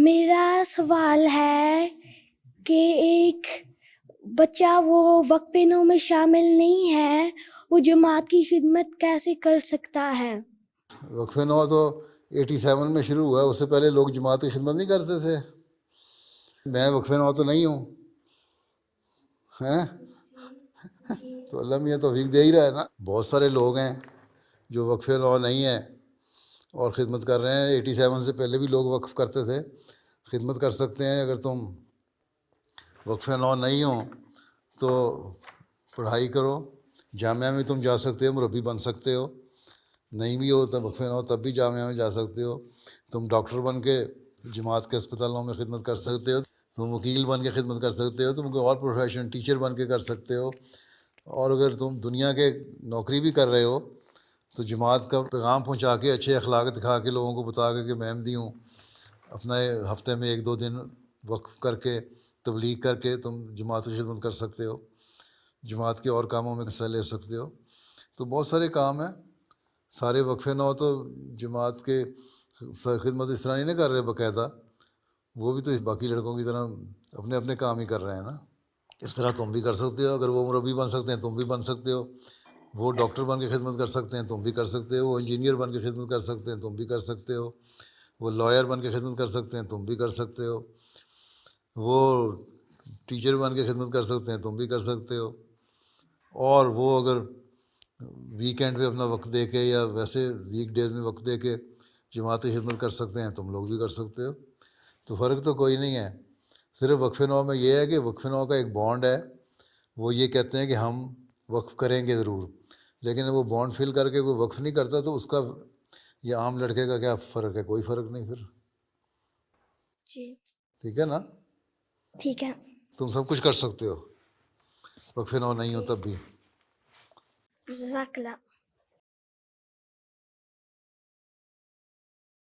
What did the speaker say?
میرا سوال ہے کہ ایک بچہ وہ وقفے نو میں شامل نہیں ہے، وہ جماعت کی خدمت کیسے کر سکتا ہے؟ وقف نو تو 87 میں شروع ہوا، اس سے پہلے لوگ جماعت کی خدمت نہیں کرتے تھے. میں وقف نو تو نہیں ہوں ہیں تو اللہ میاں توفیق دے ہی رہا ہے نا. بہت سارے لوگ ہیں جو وقف نو نہیں ہیں اور خدمت کر رہے ہیں. 87 سے پہلے بھی لوگ وقف کرتے تھے، خدمت کر سکتے ہیں. اگر تم وقف نو نہیں ہو تو پڑھائی کرو، جامعہ میں تم جا سکتے ہو، مربی بن سکتے ہو. نہیں بھی ہو تب وقف نو تب بھی جامعہ میں جا سکتے ہو. تم ڈاکٹر بن کے جماعت کے اسپتالوں میں خدمت کر سکتے ہو، تم وکیل بن کے خدمت کر سکتے ہو، تم کوئی اور پروفیشن ٹیچر بن کے کر سکتے ہو. اور اگر تم دنیا کے نوکری بھی کر رہے ہو تو جماعت کا پیغام پہنچا کے، اچھے اخلاق دکھا کے، لوگوں کو بتا کے کہ میں احمدی ہوں، اپنا ہفتے میں 1-2 دن وقف کر کے تبلیغ کر کے تم جماعت کی خدمت کر سکتے ہو، جماعت کے اور کاموں میں حصہ لے سکتے ہو. تو بہت سارے کام ہیں. سارے وقف نو تو جماعت کے خدمت اس طرح نہیں کر رہے باقاعدہ، وہ بھی تو باقی لڑکوں کی طرح اپنے اپنے کام ہی کر رہے ہیں نا. اس طرح تم بھی کر سکتے ہو. اگر وہ مربی بن سکتے ہیں تم بھی بن سکتے ہو. وہ ڈاکٹر بن کے خدمت کر سکتے ہیں تم بھی کر سکتے ہو. وہ انجینئر بن کے خدمت کر سکتے ہیں تم بھی کر سکتے ہو. وہ لائر بن کے خدمت کر سکتے ہیں تم بھی کر سکتے ہو. وہ ٹیچر بن کے خدمت کر سکتے ہیں تم بھی کر سکتے ہو. اور وہ اگر ویکینڈ پہ اپنا وقت دے کے یا ویسے ویک ڈیز میں وقت دے کے جماعت کی خدمت کر سکتے ہیں تم لوگ بھی کر سکتے ہو. تو فرق تو کوئی نہیں ہے. صرف وقف نو میں یہ ہے کہ وقف نو کا ایک بانڈ ہے. وہ یہ کہتے ہیں کہ ہم وقف کریں گے ضرور، لیکن وہ بانڈ فل کر کے کوئی وقف نہیں کرتا تو اس کا یا عام لڑکے کا کیا فرق ہے؟ کوئی فرق نہیں. پھر جی ٹھیک ہے نا. ٹھیک ہے. تم سب کچھ کر سکتے ہو، وقف نو نہیں ہو تب بھی. جزاک اللہ.